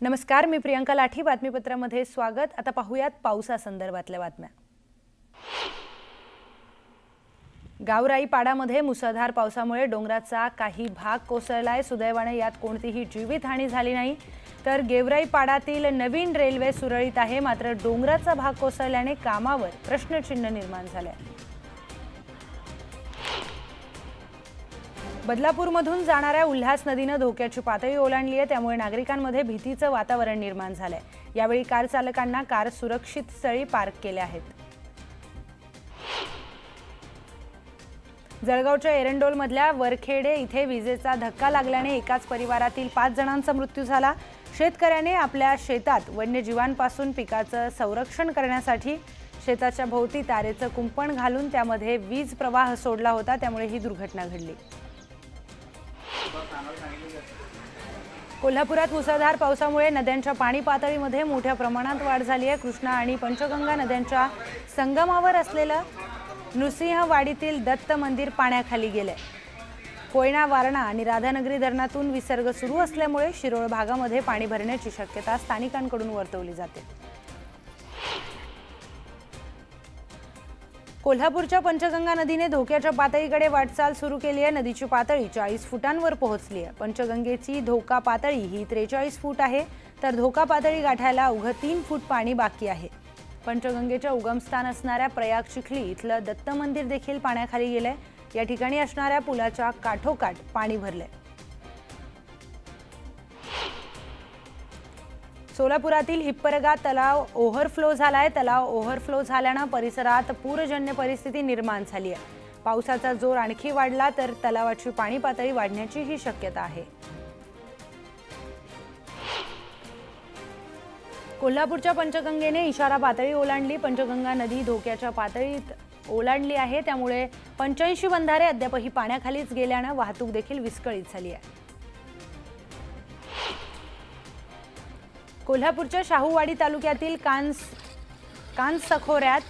नमस्कार, मी प्रियंका लाठी. बातमीपत्रामध्ये स्वागत. आता पाहूयात पावसासंदर्भातल्या बातम्या. गावराई पाडामध्ये मुसळधार पावसामुळे डोंगराचा काही भाग कोसळलाय. सुदैवाने यात कोणतीही जीवितहानी झाली नाही. तर गेवराई पाडातील नवीन रेल्वे सुरळीत आहे, मात्र डोंगराचा भाग कोसळल्याने कामावर प्रश्नचिन्ह निर्माण झालंय. बदलापूरमधून जाणाऱ्या उल्हास नदीने धोक्याची पातळी ओलांडली आहे, त्यामुळे नागरिकांमध्ये भीतीचं वातावरण निर्माण झालंय. यावेळी कार चालकांना कार सुरक्षित स्थळी पार्क केल्या आहेत. जळगावच्या एरंडोलमधल्या वरखेडे इथे विजेचा धक्का लागल्याने एकाच परिवारातील 5 जणांचा मृत्यू झाला. शेतकऱ्याने आपल्या शेतात वन्यजीवांपासून पिकाचं संरक्षण करण्यासाठी शेताच्या भोवती तारेचं कुंपण घालून त्यामध्ये वीज प्रवाह सोडला होता, त्यामुळे ही दुर्घटना घडली. कोल्हापुरात मुसळधार पावसामुळे नद्यांच्या पाणी पातळीमध्ये मोठ्या प्रमाणात वाढ झाली आहे. कृष्णा आणि पंचगंगा नद्यांच्या संगमावर असलेलं नृसिंहवाडीतील दत्त मंदिर पाण्याखाली गेले. कोयना, वारणा आणि राधानगरी धरणातून विसर्ग सुरू असल्यामुळे शिरोळ भागामध्ये पाणी भरण्याची शक्यता स्थानिकांकडून वर्तवली जाते. कोल्हापूरच्या पंचगंगा नदीने धोक्याच्या पातळीकडे वाटचाल सुरू केली आहे. नदीची पातळी 40 फुटांवर पोहोचली आहे. पंचगंगेची धोका पातळी ही 43 फूट आहे, तर धोका पातळी गाठायला अवघं 3 फूट पाणी बाकी आहे. पंचगंगेच्या उगमस्थान असणाऱ्या प्रयाग चिखली इथलं दत्त मंदिर देखील पाण्याखाली गेलंय. या ठिकाणी असणाऱ्या पुलाच्या काठोकाठ पाणी भरले. सोलापुरातील हिप्परगा तलाव ओव्हरफ्लो झालाय. तलाव ओव्हरफ्लो झाल्यानं परिसरात पूरजन्य परिस्थिती निर्माण झाली आहे. पावसाचा जोर आणखी वाढला तर तलावाची पाणी पातळी वाढण्याचीही शक्यता आहे. कोल्हापूरच्या पंचगंगेने इशारा पातळी ओलांडली. पंचगंगा नदी धोक्याच्या पातळीत ओलांडली आहे, त्यामुळे 85 बंधारे अद्यापही पाण्याखालीच गेल्यानं वाहतूक देखील विस्कळीत झाली आहे. कोल्हापूरच्या शाहूवाडी तालुक्यातील कानसखोऱ्यात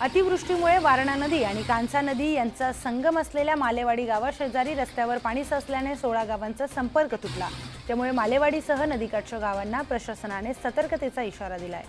अतिवृष्टीमुळे वारणा नदी आणि कांसा नदी यांचा संगम असलेल्या मालेवाडी गावाशेजारी रस्त्यावर पाणी साचल्याने 16 गावांचा संपर्क तुटला. त्यामुळे मालेवाडीसह नदीकाठच्या गावांना प्रशासनाने सतर्कतेचा इशारा दिलाय.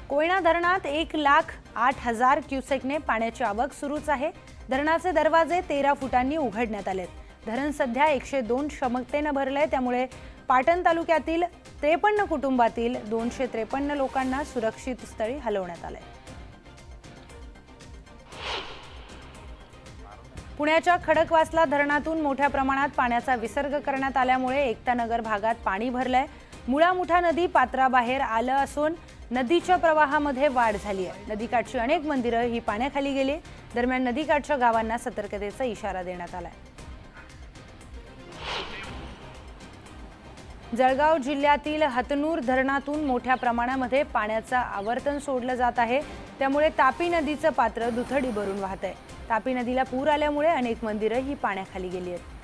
कोयना धरणात 1,08,000 क्युसेकने पाण्याची आवक सुरूच आहे. धरणाचे दरवाजे 13 फुटांनी उघडण्यात आलेत. धरण सध्या 102 क्षमतेने भरलंय, त्यामुळे पाटण तालुक्यातील 53 कुटुंबातील 253 लोकांना सुरक्षित स्थळी हलवण्यात आलंय. पुण्याच्या खडकवासला धरणातून मोठ्या प्रमाणात पाण्याचा विसर्ग करण्यात आल्यामुळे एकतानगर भागात पाणी भरलंय. मुळामुठा नदी पात्राबाहेर आलं असून नदीच्या प्रवाहामध्ये वाढ झाली आहे. नदीकाठची अनेक मंदिरं ही पाण्याखाली गेली. दरम्यान नदीकाठच्या गावांना सतर्कतेचा इशारा देण्यात आलाय. जळगाव जिल्ह्यातील हतनूर धरणातून मोठ्या प्रमाणामध्ये पाण्याचं आवर्तन सोडलं जात आहे, त्यामुळे तापी नदीचं पात्र दुथडी भरून वाहत आहे. तापी नदीला पूर आल्यामुळे अनेक मंदिरं ही पाण्याखाली गेली आहेत.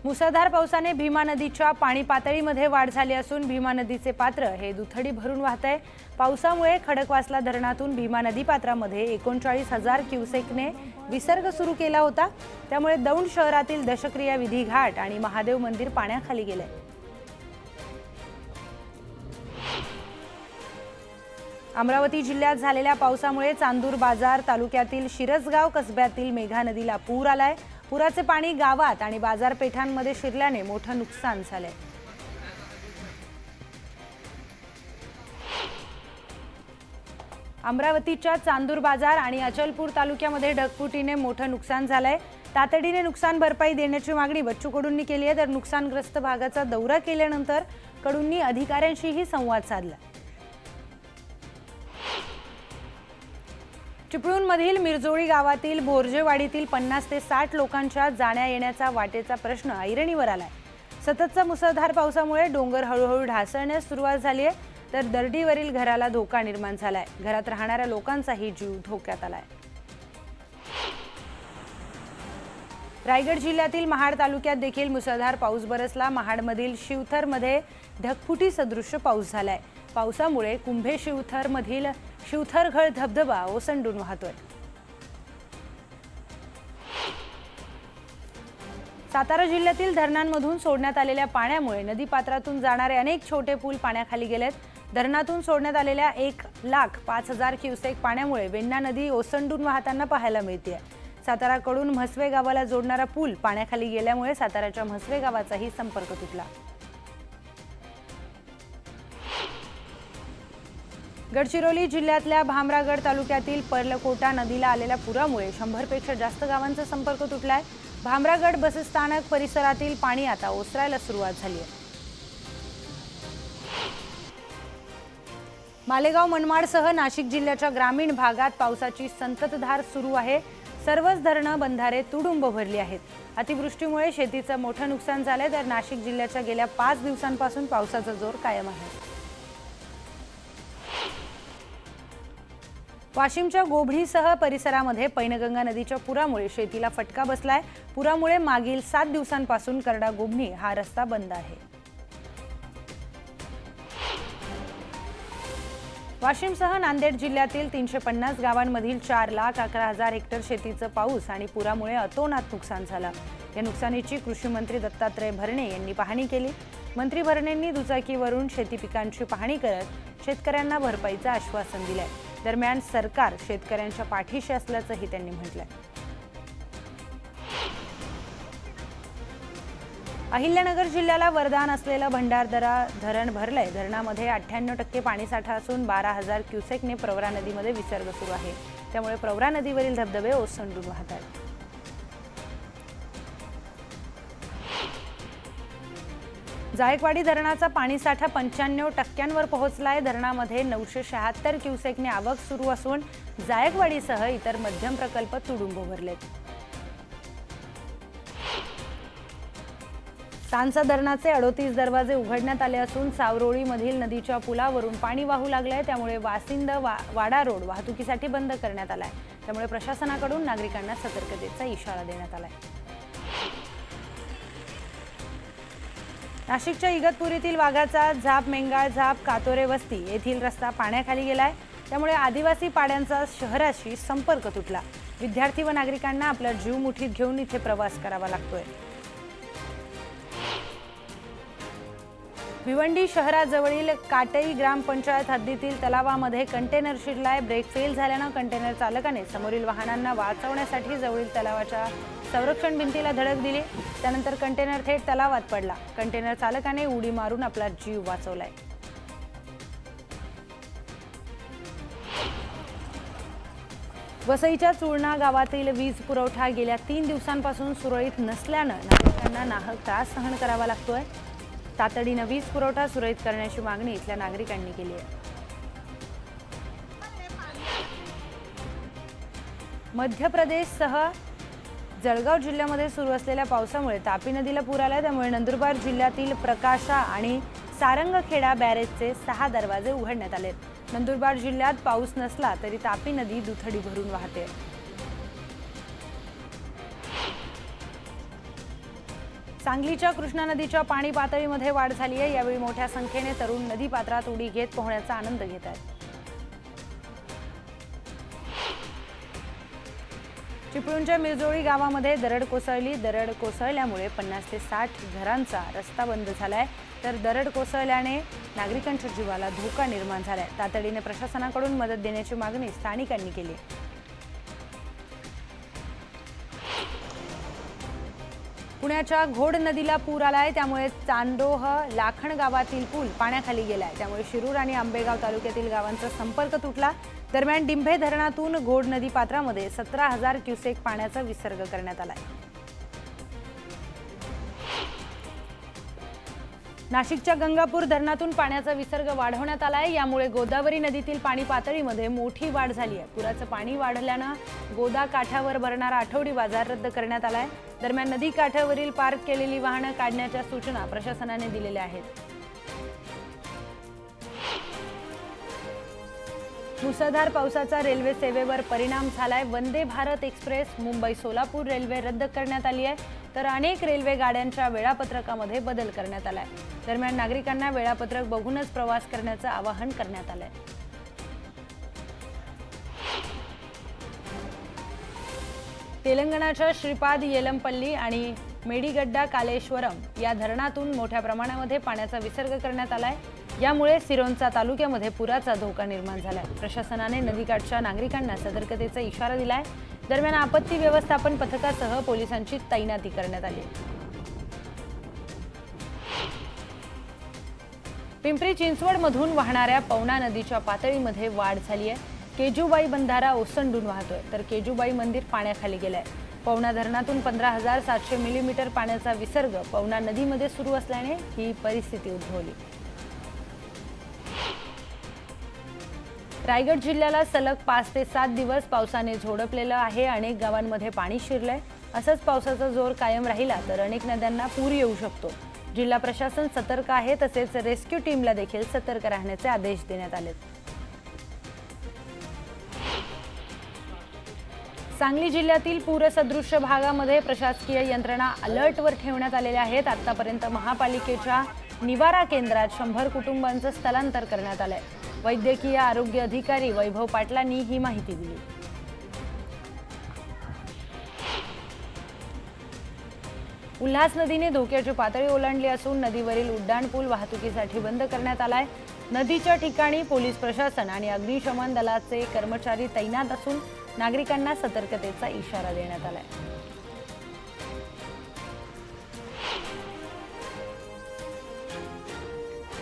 मुसळधार पावसाने भीमा नदीच्या पाणी पातळीमध्ये वाढ झाली असून भीमा नदीचे पात्र हे दुथडी भरून वाहत आहे. पावसामुळे खडकवासला धरणातून भीमा नदी पात्रामध्ये 39,000 क्युसेकने विसर्ग सुरू केला होता, त्यामुळे दौंड शहरातील दशक्रिया विधी घाट आणि महादेव मंदिर पाण्याखाली गेले. अमरावती जिल्ह्यात झालेल्या पावसामुळे चांदूर बाजार तालुक्यातील शिरसगाव कसब्यातील मेघा नदीला पूर आलाय. पुराचे पाणी गावात आणि बाजारपेठांमध्ये शिरल्याने मोठं नुकसान झालंय. अमरावतीच्या चांदूर बाजार आणि अचलपूर तालुक्यामध्ये ढगफुटीने मोठं नुकसान झालंय. तातडीने नुकसान भरपाई देण्याची मागणी बच्चू कडूंनी केली आहे. तर नुकसानग्रस्त भागाचा दौरा केल्यानंतर कडूंनी अधिकाऱ्यांशीही संवाद साधला. चिपळूणमधील मिरजोळी गावातील भोरजेवाडीतील 50 ते 60 लोकांच्या जाण्या येण्याचा वाटेचा प्रश्न ऐरणीवर आलाय. सततच्या मुसळधार पावसामुळे डोंगर हळूहळू ढासळण्यास सुरुवात झाली आहे, तर दरडीवरील घराला धोका निर्माण झालाय. घरात राहणाऱ्या लोकांचाही जीव धोक्यात आलाय. रायगड जिल्ह्यातील महाड तालुक्यात देखील मुसळधार पाऊस बरसला. महाडमधील शिवथरमध्ये ढगफुटी सदृश्य पाऊस झालाय. पावसामुळे कुंभे शिवथरमधील शिवथरघळ धबधबा ओसंडून वाहतोय। सातारा जिल्ह्यातील धरणांमधून सोडण्यात आलेल्या पाण्यामुळे नदीपात्रातून जाणारे अनेक छोटे पूल पाण्याखाली गेलेत। धरणातून सोडण्यात आलेल्या 1,05,000 क्युसेक पाण्यामुळे वेण्णा नदी ओसंडून वाहताना पाहायला मिळते। साताराकडून म्हसवे गावाला जोडणारा पूल पाण्याखाली गेल्यामुळे साताराच्या म्हसवे गावाचाही संपर्क तुटला। गडचिरोली जिल्ह्यातल्या भामरागड तालुक्यातील पर्लकोटा नदीला आलेल्या पुरामुळे 100 पेक्षा जास्त गावांचा संपर्क तुटलाय। भामरागड बसस्थानक परिसरातील पाणी आता ओसरायला सुरुवात झाली आहे। मालेगाव मनमाडसह नाशिक जिल्ह्याच्या ग्रामीण भागात पावसाची संततधार सुरू आहे। सर्वच धरणं बंधारे तुडुंब भरली आहेत। अतिवृष्टीमुळे शेतीचं मोठं नुकसान झालंय, तर नाशिक जिल्ह्याच्या गेल्या 5 दिवसांपासून पावसाचा जोर कायम आहे। वाशिमच्या गोभणीसह परिसरामध्ये पैनगंगा नदीच्या पुरामुळे शेतीला फटका बसलाय। पुरामुळे मागील 7 दिवसांपासून करडा गोभणी हा रस्ता बंद आहे। वाशिमसह नांदेड जिल्ह्यातील 350 गावांमधील 4,11,000 हेक्टर शेतीचं पाऊस आणि पुरामुळे अतोनात नुकसान झालं। या नुकसानीची कृषी मंत्री दत्तात्रय भरणे यांनी पाहणी केली। मंत्री भरणेंनी दुचाकीवरून शेती पिकांची पाहणी करत शेतकऱ्यांना भरपाईचं आश्वासन दिलंय। दरम्यान सरकार शेतकऱ्यांच्या पाठीशी असल्याचंही त्यांनी म्हटलंय। अहिल्यानगर जिल्ह्याला वरदान असलेलं भंडारदरा धरण भरलंय। धरणामध्ये 98% पाणीसाठा असून 12,000 क्युसेकने प्रवरा नदीमध्ये विसर्ग सुरू आहे। त्यामुळे प्रवरा नदीवरील धबधबे ओसंडून वाहत आहेत। जायकवाडी धरणाचा पाणीसाठा 95% पोहोचलाय। धरणामध्ये 976 क्युसेकने आवक सुरू असून जायकवाडीसह इतर मध्यम प्रकल्प तुडुंब भरलेत। तानसा धरणाचे 38 दरवाजे उघडण्यात आले असून सावरोळीमधील नदीच्या पुलावरून पाणी वाहू लागलंय। त्यामुळे वासिंद वाडा रोड वाहतुकीसाठी बंद करण्यात आलाय। त्यामुळे प्रशासनाकडून नागरिकांना सतर्कतेचा इशारा देण्यात आलाय। नाशिकच्या इगतपुरीतील वाघाचा झाप मेंगाळ झाप कातोरे वस्ती येथील रस्ता पाण्याखाली गेलाय। त्यामुळे आदिवासी पाड्यांचा शहराशी संपर्क तुटला। विद्यार्थी व नागरिकांना आपला जीव मुठीत घेऊन इथे प्रवास करावा लागतोय। भिवंडी शहराजवळील काटई ग्रामपंचायत हद्दीतील तलावामध्ये कंटेनर शिरलाय। ब्रेक फेल झाल्यानं कंटेनर चालकाने समोरील वाहनांना वाचवण्यासाठी जवळील तलावाच्या संरक्षण भिंतीला धडक दिली। त्यानंतर कंटेनर थेट तलावात पडला। कंटेनर चालकाने उडी मारून आपला जीव वाचवलाय। वसईच्या चुळणा गावातील वीज पुरवठा गेल्या 3 दिवसांपासून सुरळीत नसल्यानं नागरिकांना नाहक त्रास सहन करावा लागतोय। तातडीनं वीज पुरवठा सुरळीत करण्याची मागणी इथल्या नागरिकांनी केली आहे। मध्य प्रदेशसह जळगाव जिल्ह्यामध्ये सुरू असलेल्या पावसामुळे तापी नदीला पूर आला। त्यामुळे नंदुरबार जिल्ह्यातील प्रकाशा आणि सारंगखेडा बॅरेजचे 6 दरवाजे उघडण्यात आलेत। नंदुरबार जिल्ह्यात पाऊस नसला तरी तापी नदी दुथडी भरून वाहते। सांगलीच्या कृष्णा नदीच्या पाणी पातळीमध्ये वाढ झाली आहे। यावेळी मोठ्या संख्येने तरुण नदी पात्रात उडी घेत पोहण्याचा आनंद घेत आहेत। चिपळूणच्या मिरजोळी गावामध्ये दरड कोसळली। दरड कोसळल्यामुळे 50 ते 60 घरांचा रस्ता बंद झालाय, तर दरड कोसळल्याने नागरिकांच्या जीवाला धोका निर्माण झालाय। तातडीने प्रशासनाकडून मदत देण्याची मागणी स्थानिकांनी केली। पुण्याच्या घोड नदीला पूर आलाय। त्यामुळे चांदोह लाखण गावातील पूल पाण्याखाली गेलाय। त्यामुळे शिरूर आणि आंबेगाव तालुक्यातील गावांचा संपर्क तुटला। दरम्यान डिंभे धरणातून घोड नदी पात्रामध्ये 17,000 क्युसेक पाण्याचा विसर्ग करण्यात आलाय। नाशिकच्या गंगापूर धरणातून पाण्याचा विसर्ग वाढवण्यात आलाय। यामुळे गोदावरी नदीतील पाणी पातळीमध्ये मोठी वाढ झाली आहे। पुराचं पाणी वाढल्यानं गोदा काठावर भरणारा आठवडी बाजार रद्द करण्यात आलाय। दरम्यान नदी काठावरील पार्क केलेली वाहनं काढण्याच्या सूचना प्रशासनाने दिलेल्या आहेत। मुसळधार पावसाचा रेल्वे सेवेवर परिणाम झालाय। वंदे भारत एक्सप्रेस मुंबई सोलापूर रेल्वे रद्द करण्यात आली आहे, तर अनेक रेल्वे गाड्यांच्या वेळापत्रकामध्ये बदल करण्यात आलाय। दरम्यान नागरिकांना वेळापत्रक बघूनच प्रवास करण्याचं आवाहन करण्यात आलंय। तेलंगणाच्या श्रीपाद येलंपल्ली आणि मेडीगड्डा कालेश्वरम या धरणातून मोठ्या प्रमाणामध्ये पाण्याचा विसर्ग करण्यात आलाय। यामुळे सिरोंचा तालुक्यामध्ये पुराचा धोका निर्माण झालाय। प्रशासनाने नदीकाठच्या नागरिकांना सतर्कतेचा इशारा दिलाय। दरम्यान आपत्ती व्यवस्थापन पथकासह पोलिसांची तैनाती करण्यात आली आहे। पिंपरी चिंचवडमधून वाहणाऱ्या पवना नदीच्या पातळीमध्ये वाढ झाली आहे। केजुबाई बंधारा ओसंडून वाहतोय तर केजुबाई मंदिर पाण्याखाली गेलंय। पवना धरणातून 15,700 मिलीमीटर पाण्याचा विसर्ग पवना नदीमध्ये सुरू असल्याने ही परिस्थिती उद्भवली। रायगड जिल्ह्याला सलग 5 ते 7 दिवस पावसाने झोडपलेलं आहे। अनेक गावांमध्ये पाणी शिरलंय। असंच पावसाचा जोर कायम राहिला तर अनेक नद्यांना पूर येऊ शकतो। जिल्हा प्रशासन सतर्क आहे, तसेच रेस्क्यू टीमला देखील सतर्क राहण्याचे आदेश देण्यात आलेत। सांगली जिल्ह्यातील पूरसदृश्य भागामध्ये प्रशासकीय यंत्रणा अलर्टवर ठेवण्यात आलेल्या आहेत। आतापर्यंत महापालिकेच्या निवारा केंद्रात 100 कुटुंबांचं स्थलांतर करण्यात आलंय। वैद्यकीय आरोग्य अधिकारी वैभव पाटलांनी ही माहिती दिली। उल्हास नदीने धोक्याची पातळी ओलांडली असून नदीवरील उड्डाणपूल वाहतुकीसाठी बंद करण्यात आलाय। नदीच्या ठिकाणी पोलीस प्रशासन आणि अग्निशमन दलाचे कर्मचारी तैनात असून नागरिकांना सतर्कतेचा इशारा देण्यात आलाय।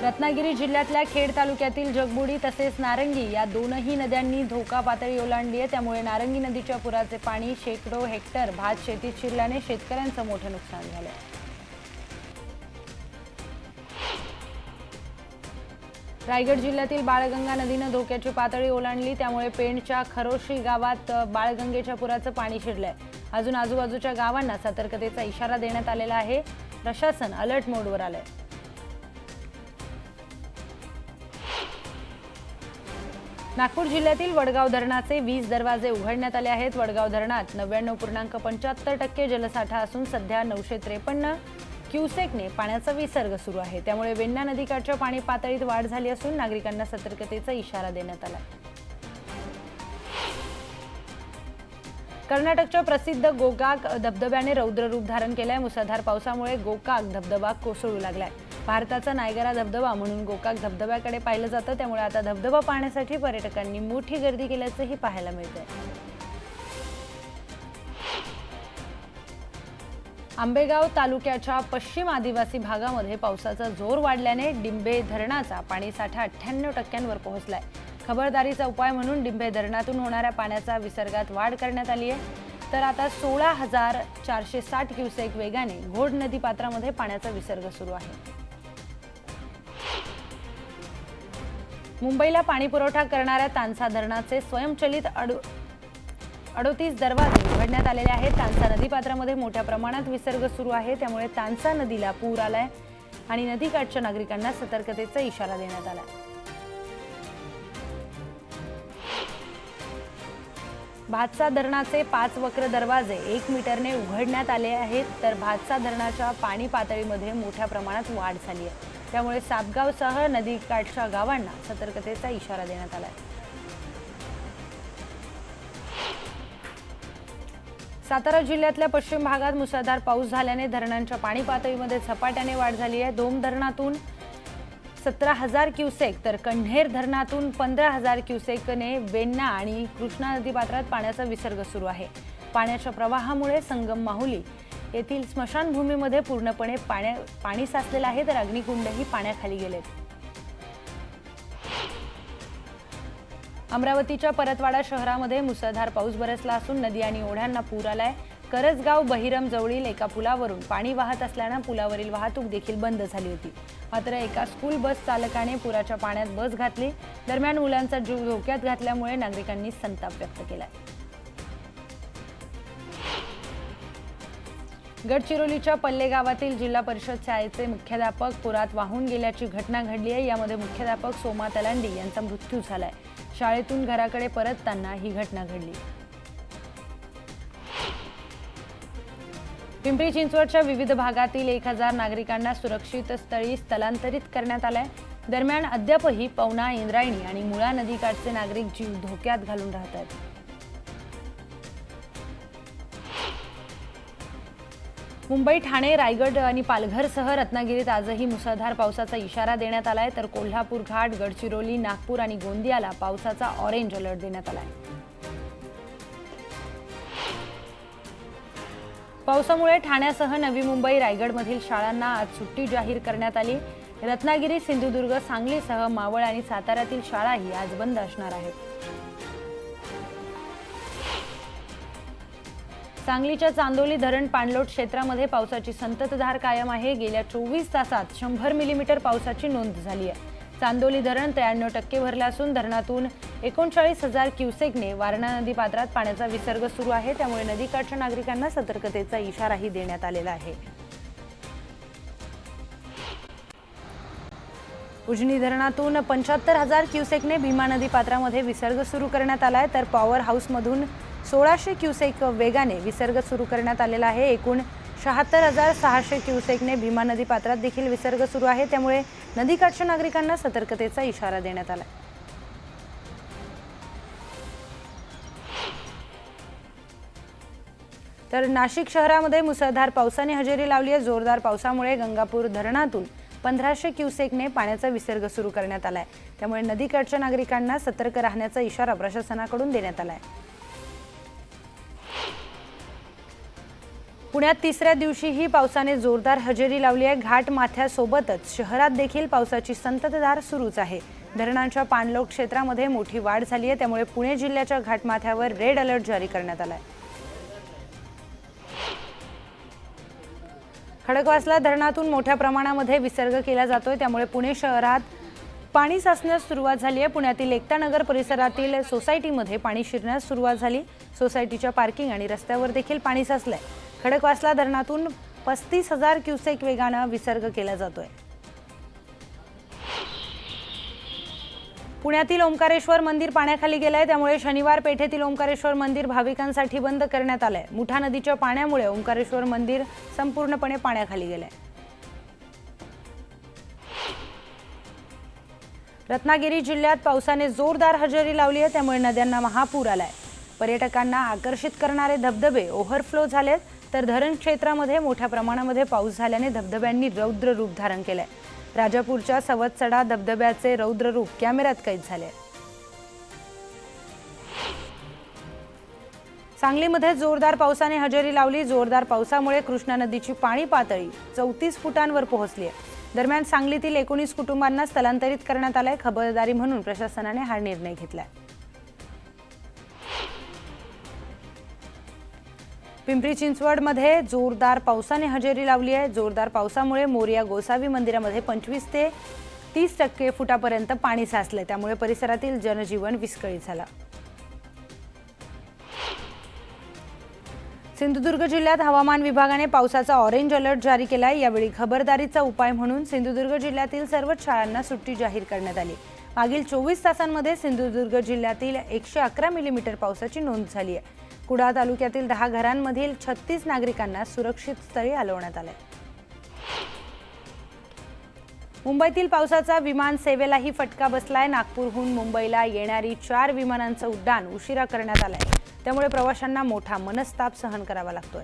रत्नागिरी जिल्ह्यातल्या खेड तालुक्यातील जगबुडी तसेच नारंगी या दोनही नद्यांनी धोका पातळी ओलांडली आहे। त्यामुळे नारंगी नदीच्या पुराचे पाणी शेकडो हेक्टर भात शेतीत शिरल्याने शेतकऱ्यांचं मोठं नुकसान झालंय। रायगड जिल्ह्यातील बाळगंगा नदीनं धोक्याची पातळी ओलांडली। त्यामुळे पेणच्या खरोशी गावात बाळगंगेच्या पुराचं पाणी शिरलंय। अजून आजूबाजूच्या गावांना सतर्कतेचा इशारा देण्यात आलेला आहे। प्रशासन अलर्ट मोडवर आलंय। नागपूर जिल्ह्यातील वडगाव धरणाचे 20 दरवाजे उघडण्यात आले आहेत। वडगाव धरणात 99.75% जलसाठा असून सध्या 953 क्युसेकने पाण्याचा विसर्ग सुरू आहे। त्यामुळे वेण्णा नदीकाठच्या पाणी पातळीत वाढ झाली असून नागरिकांना सतर्कतेचा इशारा देण्यात आला। कर्नाटकच्या प्रसिद्ध गोकाक धबधब्याने रौद्र रूप धारण केलंय। मुसळधार पावसामुळे गोकाक धबधबा कोसळू लागलाय। भारताचा नायगरा धबधबा म्हणून गोकाक धबधब्याकडे पाहिलं जातं। त्यामुळे आता धबधबा पाहण्यासाठी पर्यटकांनी मोठी गर्दी केल्याचंही पाहायला मिळतंय। आंबेगाव तालुक्याच्या पश्चिम आदिवासी भागामध्ये पावसाचा जोर वाढल्याने डिंबे धरणाचा पाणीसाठा 98% पोहोचलाय। खबरदारीचा उपाय म्हणून डिंबे धरणातून होणाऱ्या पाण्याचा विसर्गात वाढ करण्यात आली आहे। तर आता 16,460 क्युसेक वेगाने घोड नदी पात्रामध्ये पाण्याचा विसर्ग सुरू आहे। मुंबईला पाणी पुरवठा करणाऱ्या तानसा धरणाचे स्वयंचलित 38 दरवाजे उघडण्यात आलेले आहेत। तानसा नदीपात्रामध्ये मोठ्या प्रमाणात विसर्ग सुरू आहे। त्यामुळे तानसा नदीला पूर आलाय आणि नदीकाठच्या नागरिकांना सतर्कतेचा इशारा देण्यात आलाय। भातसा धरणाचे 5 वक्र दरवाजे 1 मीटरने उघडण्यात आले आहेत। तर भातसा धरणाच्या पाणी पातळीमध्ये मोठ्या प्रमाणात वाढ झाली आहे। त्यामुळे सातगावसह नदीकाठच्या गावांना सतर्कतेचा इशारा देण्यात आला आहे। सातारा जिल्ह्यातल्या पश्चिम भागात मुसळधार पाऊस झाल्याने धरणांच्या पाणी पातळीमध्ये झपाट्याने वाढ झाली आहे। दोम धरणातून 17,000 क्युसेक तर कण्हेर धरणातून 15,000 क्युसेकने वेण्णा आणि कृष्णा नदीपात्रात पाण्याचा विसर्ग सुरू आहे। पाण्याच्या प्रवाहामुळे संगम माहुली येथील स्मशानभूमीमध्ये पूर्णपणे पाणी साचलेलं आहे, तर अग्निकुंडही पाण्याखाली गेलेत। अमरावतीच्या परतवाडा शहरामध्ये मुसळधार पाऊस बरसला असून नदी आणि ओढ्यांना पूर आलाय। करजगाव बहिरम जवळील एका पुलावरून पाणी वाहत असल्याने पुलावरील वाहतूक देखील बंद झाली होती। मात्र एका स्कूल बस चालकाने पुराच्या पाण्यात बस घातली। दरम्यान मुलांचा जीव धोक्यात घातल्यामुळे नागरिकांनी संताप व्यक्त केलाय। गडचिरोलीच्या पल्ले गावातील जिल्हा परिषद शाळेचे मुख्याध्यापक पुरात वाहून गेल्याची घटना घडली आहे। यामध्ये मुख्याध्यापक सोमा तलांडी यांचा मृत्यू झालाय। शाळेतून घराकडे परतताना ही घटना घडली। पिंपरी चिंचवडच्या विविध भागातील 1000 नागरिकांना सुरक्षित स्थळी स्थलांतरित करण्यात आलंय। दरम्यान अद्यापही पवना, इंद्रायणी आणि मुळा नदीकाठचे नागरिक जीव धोक्यात घालून राहत आहेत। मुंबई, ठाणे, रायगड आणि पालघरसह रत्नागिरीत आजही मुसळधार पावसाचा इशारा देण्यात आलाय, तर कोल्हापूर घाट, गडचिरोली, नागपूर आणि गोंदियाला पावसाचा ऑरेंज अलर्ट देण्यात आलाय। पावसामुळे ठाण्यासह नवी मुंबई, रायगडमधील शाळांना आज सुट्टी जाहीर करण्यात आली। रत्नागिरी, सिंधुदुर्ग, सांगलीसह मावळ आणि साताऱ्यातील शाळाही आज बंद असणार आहेत। सांगलीच्या चांदोली धरण पाणलोट क्षेत्रामध्ये पावसाची संततधार कायम आहे। गेल्या 24 तासात 100 मिलीमीटर पावसाची नोंद झाली आहे। चांदोली धरण 93% भरले असून धरणातून 39,000 क्युसेकने वारणा नदी पात्रात पाण्याचा विसर्ग सुरू आहे, त्यामुळे नदीकाठच्या नागरिकांना सतर्कतेचा इशाराही देण्यात आलेला आहे। उजनी धरणातून 75,000 क्युसेकने भीमा नदी पात्रामध्ये विसर्ग सुरू करण्यात आलाय, तर पॉवर हाऊसमधून 1600 क्युसेक वेगाने विसर्ग सुरू करण्यात आलेला आहे। एकूण 76,600 क्युसेकने भीमा नदी पात्रात देखील विसर्ग सुरू आहे, त्यामुळे नदीकाठच्या नागरिकांना सतर्कतेचा इशारा देण्यात आला। तर नाशिक शहरामध्ये मुसळधार पावसाने हजेरी लावली आहे। जोरदार पावसामुळे गंगापूर धरणातून 1500 क्युसेकने पाण्याचा विसर्ग सुरू करण्यात आलाय, त्यामुळे नदीकाठच्या नागरिकांना सतर्क राहण्याचा इशारा प्रशासनाकडून देण्यात आलाय। पुण्यात तिसऱ्या दिवशीही पावसाने जोरदार हजेरी लावली आहे। घाट माथ्यासोबतच शहरात देखील पावसाची संततधार सुरूच आहे। धरणांच्या पाणलोट क्षेत्रामध्ये मोठी वाढ झाली आहे, त्यामुळे पुणे जिल्ह्याच्या घाटमाथ्यावर रेड अलर्ट जारी करण्यात आलाय। खडकवासला धरणातून मोठ्या प्रमाणामध्ये विसर्ग केला जातोय, त्यामुळे पुणे शहरात पाणी साचण्यास सुरुवात झाली आहे। पुण्यातील एकता नगर परिसरातील सोसायटीमध्ये पाणी शिरण्यास सुरुवात झाली। सोसायटीच्या पार्किंग आणि रस्त्यावर देखील पाणी साचलंय। खडकवासला धरणातून 35,000 क्युसेक वेगाने विसर्ग केला जातोय। पुण्यातील ओंकारेश्वर मंदिर पाण्याखाली गेलंय, त्यामुळे शनिवार पेठेतील ओंकारेश्वर मंदिर भाविकांसाठी बंद करण्यात आलंय। मुठा नदीच्या पाण्यामुळे ओंकारेश्वर मंदिर संपूर्णपणे पाण्याखाली गेलंय। रत्नागिरी जिल्ह्यात पावसाने जोरदार हजेरी लावली आहे, त्यामुळे नद्यांना महापूर आलाय। पर्यटकांना आकर्षित करणारे धबधबे ओव्हरफ्लो झालेत, तर धरण क्षेत्रामध्ये मोठ्या प्रमाणामध्ये पाऊस झाल्याने धबधब्यांनी रौद्र रूप धारण केलंय। राजापूरच्या सवतसडा धबधब्याचे रौद्र रूप कॅमेऱ्यात कैद झाले। सांगलीमध्ये जोरदार पावसाने हजेरी लावली। जोरदार पावसामुळे कृष्णा नदीची पाणी पातळी 34 फुटांवर पोहोचली आहे। दरम्यान सांगलीतील 19 कुटुंबांना स्थलांतरित करण्यात आलंय। खबरदारी म्हणून प्रशासनाने हा निर्णय घेतलाय। पिंपरी चिंचवडमध्ये जोरदार पावसाने हजेरी लावली आहे। जोरदार पावसामुळे मोरया गोसावी मंदिरामध्ये 25 ते 30% फुटापर्यंत पाणी साचले, त्यामुळे परिसरातील जनजीवन विस्कळीत झालं। सिंधुदुर्ग जिल्ह्यात हवामान विभागाने पावसाचा ऑरेंज अलर्ट जारी केला आहे। यावेळी खबरदारीचा उपाय म्हणून सिंधुदुर्ग जिल्ह्यातील सर्वच शाळांना सुट्टी जाहीर करण्यात आली। मागील 24 तासांमध्ये सिंधुदुर्ग जिल्ह्यातील 111 मिलीमीटर पावसाची नोंद झाली आहे। कुडाळ तालुक्यातील 10 घरांमधील 36 नागरिकांना सुरक्षित स्थळी हलवण्यात आले। मुंबईतील पावसाचा विमान सेवेलाही फटका बसलाय। नागपूरहून मुंबईला येणारी 4 विमानांचं उड्डाण उशिरा करण्यात आलंय, त्यामुळे प्रवाशांना मोठा मनस्ताप सहन करावा लागतोय।